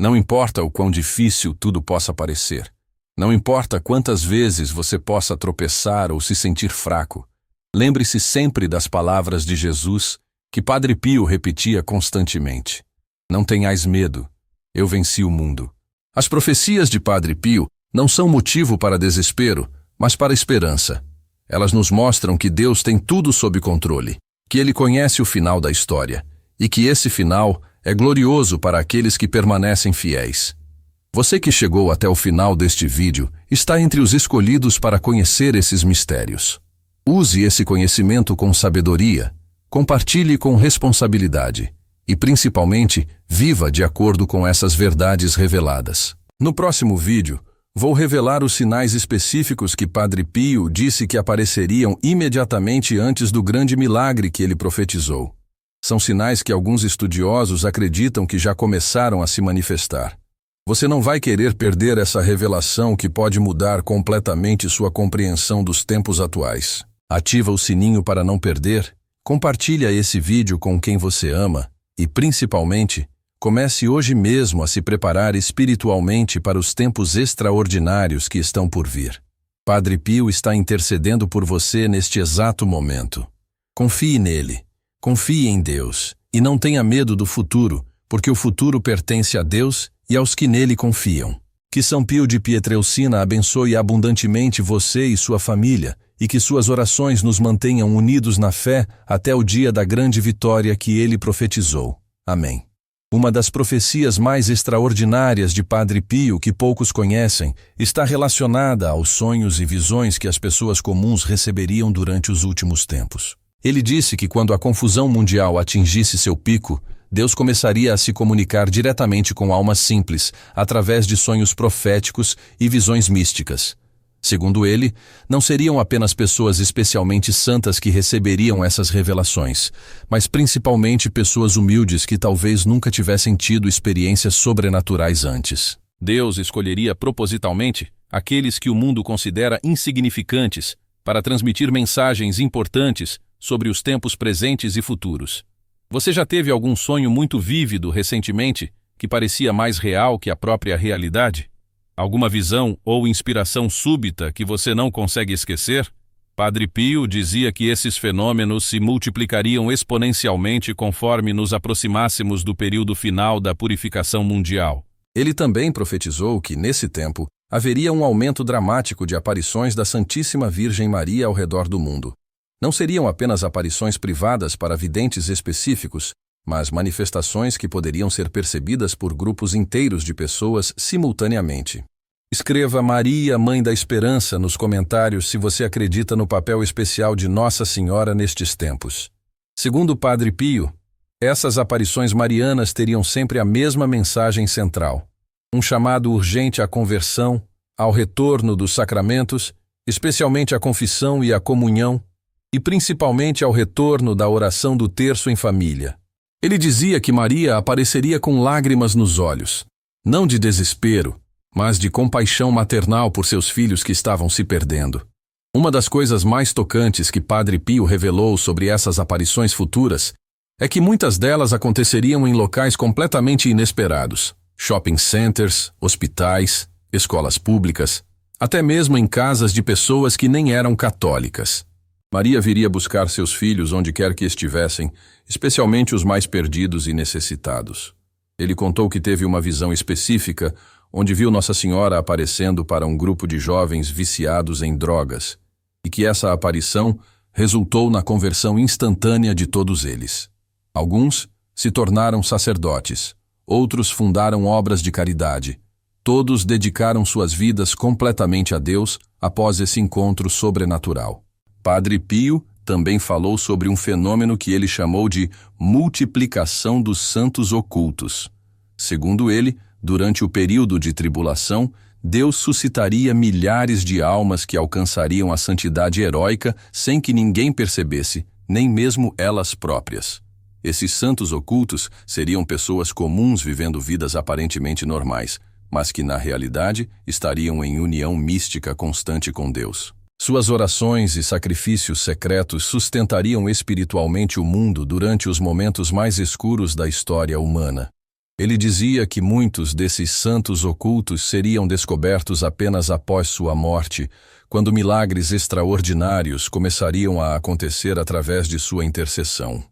Não importa o quão difícil tudo possa parecer. Não importa quantas vezes você possa tropeçar ou se sentir fraco. Lembre-se sempre das palavras de Jesus que Padre Pio repetia constantemente. Não tenhais medo, eu venci o mundo. As profecias de Padre Pio não são motivo para desespero, mas para esperança. Elas nos mostram que Deus tem tudo sob controle, que Ele conhece o final da história, e que esse final é glorioso para aqueles que permanecem fiéis. Você que chegou até o final deste vídeo está entre os escolhidos para conhecer esses mistérios. Use esse conhecimento com sabedoria, compartilhe com responsabilidade e, principalmente, viva de acordo com essas verdades reveladas. No próximo vídeo, vou revelar os sinais específicos que Padre Pio disse que apareceriam imediatamente antes do grande milagre que ele profetizou. São sinais que alguns estudiosos acreditam que já começaram a se manifestar. Você não vai querer perder essa revelação que pode mudar completamente sua compreensão dos tempos atuais. Ativa o sininho para não perder, compartilha esse vídeo com quem você ama e, principalmente, comece hoje mesmo a se preparar espiritualmente para os tempos extraordinários que estão por vir. Padre Pio está intercedendo por você neste exato momento. Confie nele, confie em Deus e não tenha medo do futuro, porque o futuro pertence a Deus e aos que nele confiam. Que São Pio de Pietrelcina abençoe abundantemente você e sua família e que suas orações nos mantenham unidos na fé até o dia da grande vitória que ele profetizou. Amém. Uma das profecias mais extraordinárias de Padre Pio que poucos conhecem está relacionada aos sonhos e visões que as pessoas comuns receberiam durante os últimos tempos. Ele disse que quando a confusão mundial atingisse seu pico, Deus começaria a se comunicar diretamente com almas simples, através de sonhos proféticos e visões místicas. Segundo ele, não seriam apenas pessoas especialmente santas que receberiam essas revelações, mas principalmente pessoas humildes que talvez nunca tivessem tido experiências sobrenaturais antes. Deus escolheria propositalmente aqueles que o mundo considera insignificantes para transmitir mensagens importantes sobre os tempos presentes e futuros. Você já teve algum sonho muito vívido recentemente que parecia mais real que a própria realidade? Alguma visão ou inspiração súbita que você não consegue esquecer? Padre Pio dizia que esses fenômenos se multiplicariam exponencialmente conforme nos aproximássemos do período final da purificação mundial. Ele também profetizou que, nesse tempo, haveria um aumento dramático de aparições da Santíssima Virgem Maria ao redor do mundo. Não seriam apenas aparições privadas para videntes específicos, mas manifestações que poderiam ser percebidas por grupos inteiros de pessoas simultaneamente. Escreva Maria, Mãe da Esperança, nos comentários se você acredita no papel especial de Nossa Senhora nestes tempos. Segundo o Padre Pio, essas aparições marianas teriam sempre a mesma mensagem central: um chamado urgente à conversão, ao retorno dos sacramentos, especialmente à confissão e à comunhão, e principalmente ao retorno da oração do terço em família. Ele dizia que Maria apareceria com lágrimas nos olhos, não de desespero, mas de compaixão maternal por seus filhos que estavam se perdendo. Uma das coisas mais tocantes que Padre Pio revelou sobre essas aparições futuras é que muitas delas aconteceriam em locais completamente inesperados: shopping centers, hospitais, escolas públicas, até mesmo em casas de pessoas que nem eram católicas. Maria viria buscar seus filhos onde quer que estivessem, especialmente os mais perdidos e necessitados. Ele contou que teve uma visão específica onde viu Nossa Senhora aparecendo para um grupo de jovens viciados em drogas, e que essa aparição resultou na conversão instantânea de todos eles. Alguns se tornaram sacerdotes, outros fundaram obras de caridade. Todos dedicaram suas vidas completamente a Deus após esse encontro sobrenatural. Padre Pio também falou sobre um fenômeno que ele chamou de multiplicação dos santos ocultos. Segundo ele, durante o período de tribulação, Deus suscitaria milhares de almas que alcançariam a santidade heróica sem que ninguém percebesse, nem mesmo elas próprias. Esses santos ocultos seriam pessoas comuns vivendo vidas aparentemente normais, mas que na realidade estariam em união mística constante com Deus. Suas orações e sacrifícios secretos sustentariam espiritualmente o mundo durante os momentos mais escuros da história humana. Ele dizia que muitos desses santos ocultos seriam descobertos apenas após sua morte, quando milagres extraordinários começariam a acontecer através de sua intercessão.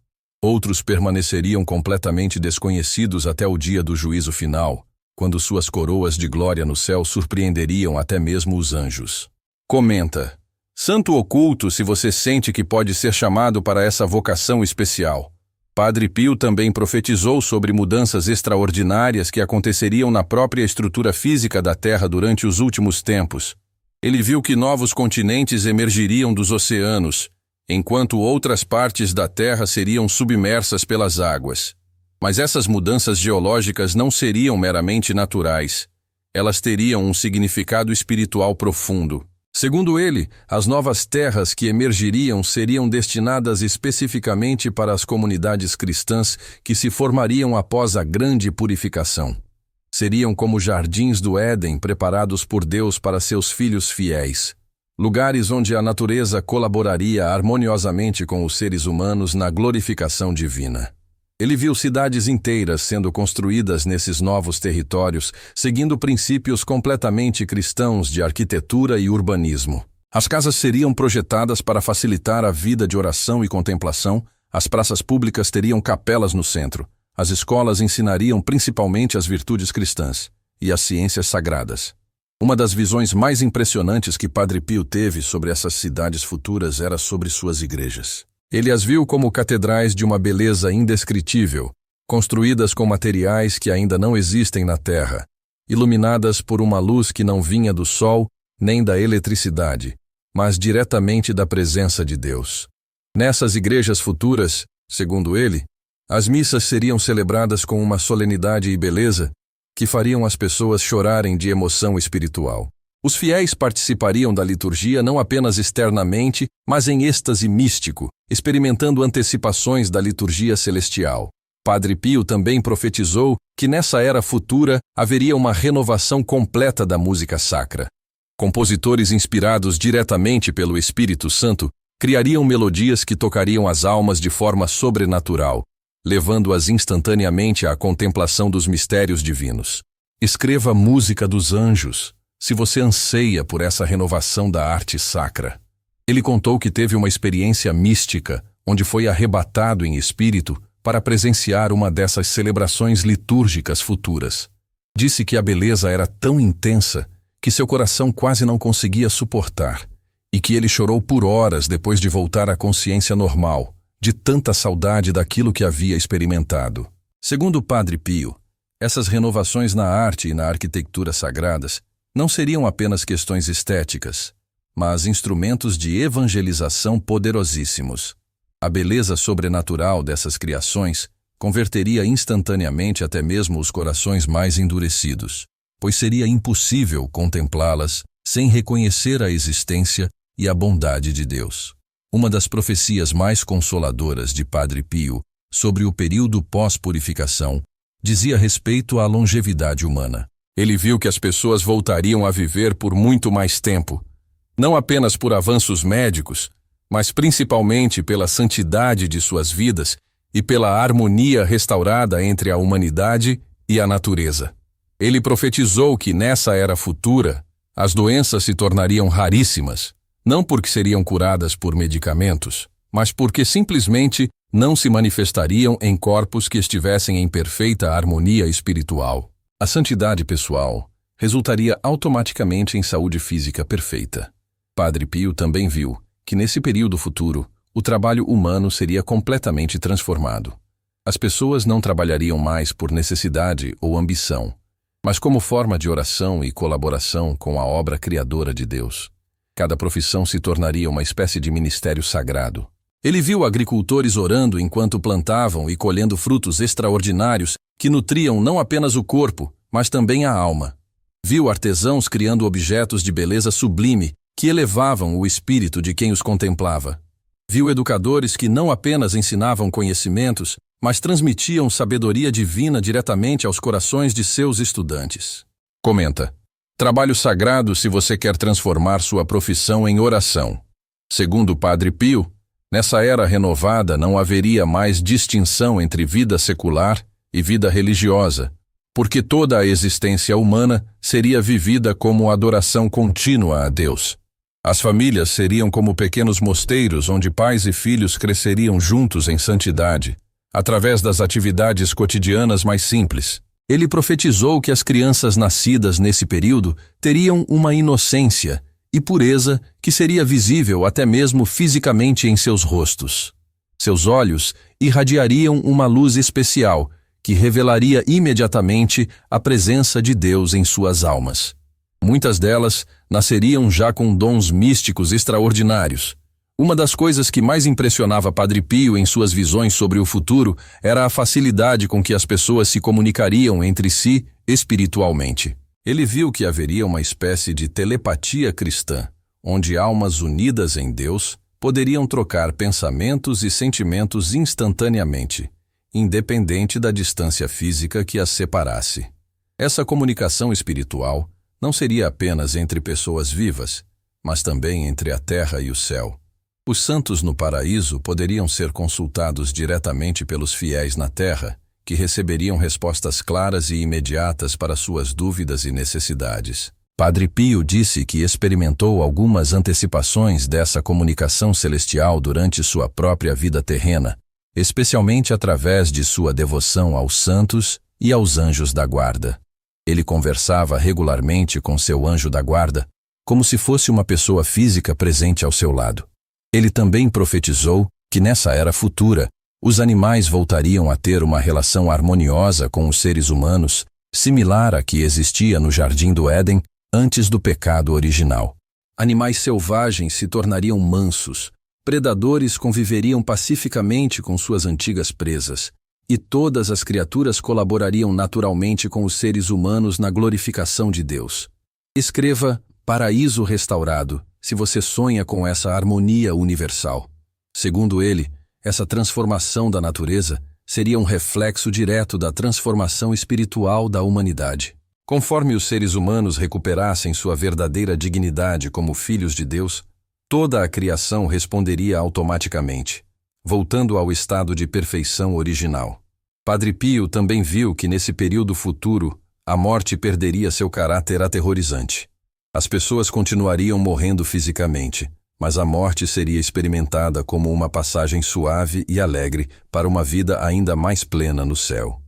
Outros permaneceriam completamente desconhecidos até o dia do juízo final, quando suas coroas de glória no céu surpreenderiam até mesmo os anjos. Comenta: santo oculto se você sente que pode ser chamado para essa vocação especial. Padre Pio também profetizou sobre mudanças extraordinárias que aconteceriam na própria estrutura física da Terra durante os últimos tempos. Ele viu que novos continentes emergiriam dos oceanos, enquanto outras partes da Terra seriam submersas pelas águas. Mas essas mudanças geológicas não seriam meramente naturais. Elas teriam um significado espiritual profundo. Segundo ele, as novas terras que emergiriam seriam destinadas especificamente para as comunidades cristãs que se formariam após a grande purificação. Seriam como jardins do Éden preparados por Deus para seus filhos fiéis. Lugares onde a natureza colaboraria harmoniosamente com os seres humanos na glorificação divina. Ele viu cidades inteiras sendo construídas nesses novos territórios, seguindo princípios completamente cristãos de arquitetura e urbanismo. As casas seriam projetadas para facilitar a vida de oração e contemplação, as praças públicas teriam capelas no centro, as escolas ensinariam principalmente as virtudes cristãs e as ciências sagradas. Uma das visões mais impressionantes que Padre Pio teve sobre essas cidades futuras era sobre suas igrejas. Ele as viu como catedrais de uma beleza indescritível, construídas com materiais que ainda não existem na Terra, iluminadas por uma luz que não vinha do sol nem da eletricidade, mas diretamente da presença de Deus. Nessas igrejas futuras, segundo ele, as missas seriam celebradas com uma solenidade e beleza que fariam as pessoas chorarem de emoção espiritual. Os fiéis participariam da liturgia não apenas externamente, mas em êxtase místico, experimentando antecipações da liturgia celestial. Padre Pio também profetizou que nessa era futura haveria uma renovação completa da música sacra. Compositores inspirados diretamente pelo Espírito Santo criariam melodias que tocariam as almas de forma sobrenatural, levando-as instantaneamente à contemplação dos mistérios divinos. Escreva Música dos Anjos, se você anseia por essa renovação da arte sacra. Ele contou que teve uma experiência mística, onde foi arrebatado em espírito para presenciar uma dessas celebrações litúrgicas futuras. Disse que a beleza era tão intensa que seu coração quase não conseguia suportar, e que ele chorou por horas depois de voltar à consciência normal, de tanta saudade daquilo que havia experimentado. Segundo o Padre Pio, essas renovações na arte e na arquitetura sagradas não seriam apenas questões estéticas, mas instrumentos de evangelização poderosíssimos. A beleza sobrenatural dessas criações converteria instantaneamente até mesmo os corações mais endurecidos, pois seria impossível contemplá-las sem reconhecer a existência e a bondade de Deus. Uma das profecias mais consoladoras de Padre Pio sobre o período pós-purificação dizia respeito à longevidade humana. Ele viu que as pessoas voltariam a viver por muito mais tempo, não apenas por avanços médicos, mas principalmente pela santidade de suas vidas e pela harmonia restaurada entre a humanidade e a natureza. Ele profetizou que nessa era futura, as doenças se tornariam raríssimas, não porque seriam curadas por medicamentos, mas porque simplesmente não se manifestariam em corpos que estivessem em perfeita harmonia espiritual. A santidade pessoal resultaria automaticamente em saúde física perfeita. Padre Pio também viu que nesse período futuro, o trabalho humano seria completamente transformado. As pessoas não trabalhariam mais por necessidade ou ambição, mas como forma de oração e colaboração com a obra criadora de Deus. Cada profissão se tornaria uma espécie de ministério sagrado. Ele viu agricultores orando enquanto plantavam e colhendo frutos extraordinários que nutriam não apenas o corpo, mas também a alma. Viu artesãos criando objetos de beleza sublime que elevavam o espírito de quem os contemplava. Viu educadores que não apenas ensinavam conhecimentos, mas transmitiam sabedoria divina diretamente aos corações de seus estudantes. Comenta: trabalho sagrado se você quer transformar sua profissão em oração. Segundo o Padre Pio, nessa era renovada não haveria mais distinção entre vida secular e vida religiosa, porque toda a existência humana seria vivida como adoração contínua a Deus. As famílias seriam como pequenos mosteiros onde pais e filhos cresceriam juntos em santidade, através das atividades cotidianas mais simples. Ele profetizou que as crianças nascidas nesse período teriam uma inocência e pureza que seria visível até mesmo fisicamente em seus rostos. Seus olhos irradiariam uma luz especial que revelaria imediatamente a presença de Deus em suas almas. Muitas delas nasceriam já com dons místicos extraordinários. Uma das coisas que mais impressionava Padre Pio em suas visões sobre o futuro era a facilidade com que as pessoas se comunicariam entre si espiritualmente. Ele viu que haveria uma espécie de telepatia cristã, onde almas unidas em Deus poderiam trocar pensamentos e sentimentos instantaneamente, independente da distância física que as separasse. Essa comunicação espiritual não seria apenas entre pessoas vivas, mas também entre a terra e o céu. Os santos no paraíso poderiam ser consultados diretamente pelos fiéis na terra, que receberiam respostas claras e imediatas para suas dúvidas e necessidades. Padre Pio disse que experimentou algumas antecipações dessa comunicação celestial durante sua própria vida terrena, especialmente através de sua devoção aos santos e aos anjos da guarda. Ele conversava regularmente com seu anjo da guarda, como se fosse uma pessoa física presente ao seu lado. Ele também profetizou que nessa era futura, os animais voltariam a ter uma relação harmoniosa com os seres humanos, similar à que existia no Jardim do Éden antes do pecado original. Animais selvagens se tornariam mansos, predadores conviveriam pacificamente com suas antigas presas, e todas as criaturas colaborariam naturalmente com os seres humanos na glorificação de Deus. Escreva paraíso restaurado, se você sonha com essa harmonia universal. Segundo ele, essa transformação da natureza seria um reflexo direto da transformação espiritual da humanidade. Conforme os seres humanos recuperassem sua verdadeira dignidade como filhos de Deus, toda a criação responderia automaticamente, voltando ao estado de perfeição original. Padre Pio também viu que nesse período futuro, a morte perderia seu caráter aterrorizante. As pessoas continuariam morrendo fisicamente, mas a morte seria experimentada como uma passagem suave e alegre para uma vida ainda mais plena no céu.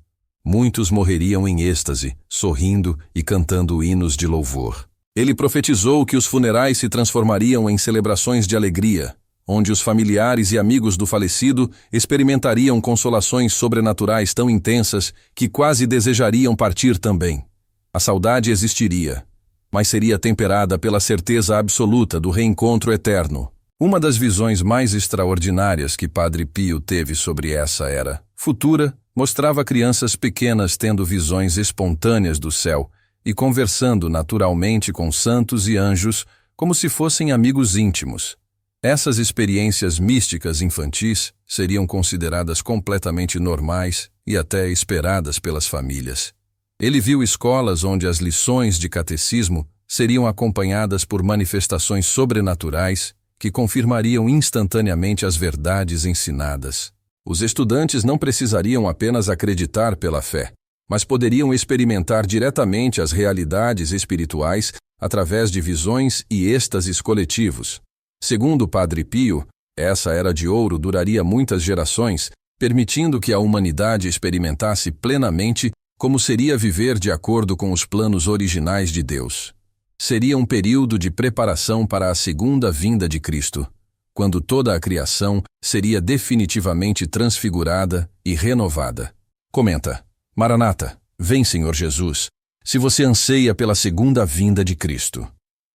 Muitos morreriam em êxtase, sorrindo e cantando hinos de louvor. Ele profetizou que os funerais se transformariam em celebrações de alegria, onde os familiares e amigos do falecido experimentariam consolações sobrenaturais tão intensas que quase desejariam partir também. A saudade existiria, mas seria temperada pela certeza absoluta do reencontro eterno. Uma das visões mais extraordinárias que Padre Pio teve sobre essa era futura mostrava crianças pequenas tendo visões espontâneas do céu e conversando naturalmente com santos e anjos como se fossem amigos íntimos. Essas experiências místicas infantis seriam consideradas completamente normais e até esperadas pelas famílias. Ele viu escolas onde as lições de catecismo seriam acompanhadas por manifestações sobrenaturais que confirmariam instantaneamente as verdades ensinadas. Os estudantes não precisariam apenas acreditar pela fé, mas poderiam experimentar diretamente as realidades espirituais através de visões e êxtases coletivos. Segundo Padre Pio, essa era de ouro duraria muitas gerações, permitindo que a humanidade experimentasse plenamente como seria viver de acordo com os planos originais de Deus. Seria um período de preparação para a segunda vinda de Cristo, quando toda a criação seria definitivamente transfigurada e renovada. Comenta: Maranata, vem Senhor Jesus, se você anseia pela segunda vinda de Cristo.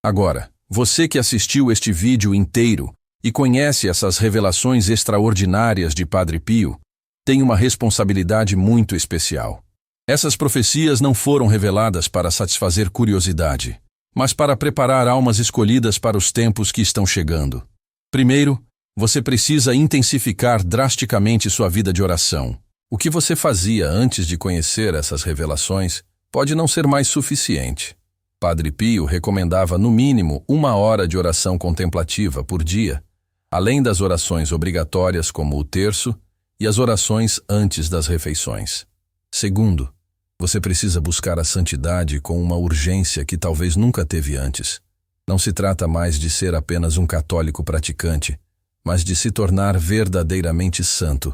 Agora, você que assistiu este vídeo inteiro e conhece essas revelações extraordinárias de Padre Pio, tem uma responsabilidade muito especial. Essas profecias não foram reveladas para satisfazer curiosidade, mas para preparar almas escolhidas para os tempos que estão chegando. Primeiro, você precisa intensificar drasticamente sua vida de oração. O que você fazia antes de conhecer essas revelações pode não ser mais suficiente. Padre Pio recomendava no mínimo 1 hora de oração contemplativa por dia, além das orações obrigatórias como o terço e as orações antes das refeições. Segundo, você precisa buscar a santidade com uma urgência que talvez nunca teve antes. Não se trata mais de ser apenas um católico praticante, mas de se tornar verdadeiramente santo,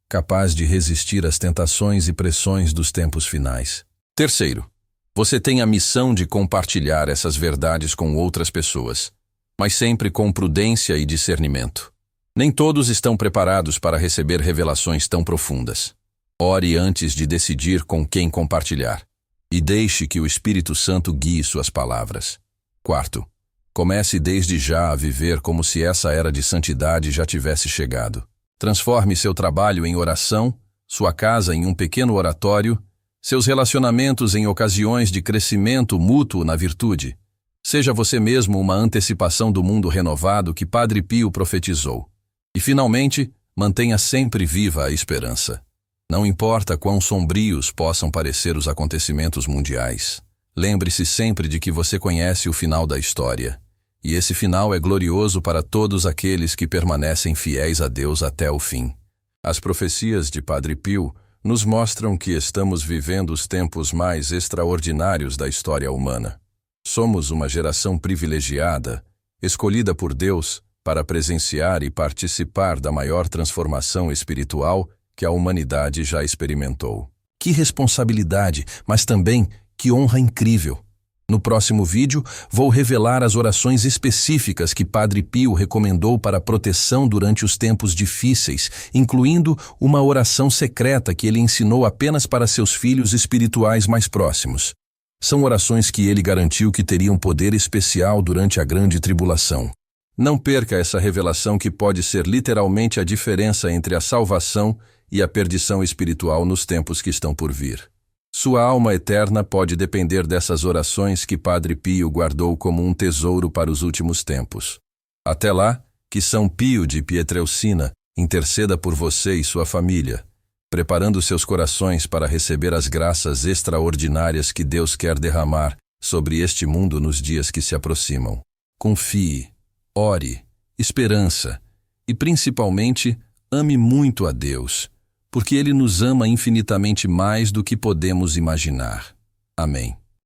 capaz de resistir às tentações e pressões dos tempos finais. Terceiro, você tem a missão de compartilhar essas verdades com outras pessoas, mas sempre com prudência e discernimento. Nem todos estão preparados para receber revelações tão profundas. Ore antes de decidir com quem compartilhar, e deixe que o Espírito Santo guie suas palavras. Quarto, comece desde já a viver como se essa era de santidade já tivesse chegado. Transforme seu trabalho em oração, sua casa em um pequeno oratório, seus relacionamentos em ocasiões de crescimento mútuo na virtude. Seja você mesmo uma antecipação do mundo renovado que Padre Pio profetizou. E, finalmente, mantenha sempre viva a esperança. Não importa quão sombrios possam parecer os acontecimentos mundiais, lembre-se sempre de que você conhece o final da história, e esse final é glorioso para todos aqueles que permanecem fiéis a Deus até o fim. As profecias de Padre Pio nos mostram que estamos vivendo os tempos mais extraordinários da história humana. Somos uma geração privilegiada, escolhida por Deus para presenciar e participar da maior transformação espiritual que a humanidade já experimentou. Que responsabilidade, mas também Que honra incrível! No próximo vídeo, vou revelar as orações específicas que Padre Pio recomendou para proteção durante os tempos difíceis, incluindo uma oração secreta que ele ensinou apenas para seus filhos espirituais mais próximos. São orações que ele garantiu que teriam poder especial durante a grande tribulação. Não perca essa revelação que pode ser literalmente a diferença entre a salvação e a perdição espiritual nos tempos que estão por vir. Sua alma eterna pode depender dessas orações que Padre Pio guardou como um tesouro para os últimos tempos. Até lá, que São Pio de Pietrelcina interceda por você e sua família, preparando seus corações para receber as graças extraordinárias que Deus quer derramar sobre este mundo nos dias que se aproximam. Confie, ore, esperança e, principalmente, ame muito a Deus, porque Ele nos ama infinitamente mais do que podemos imaginar. Amém.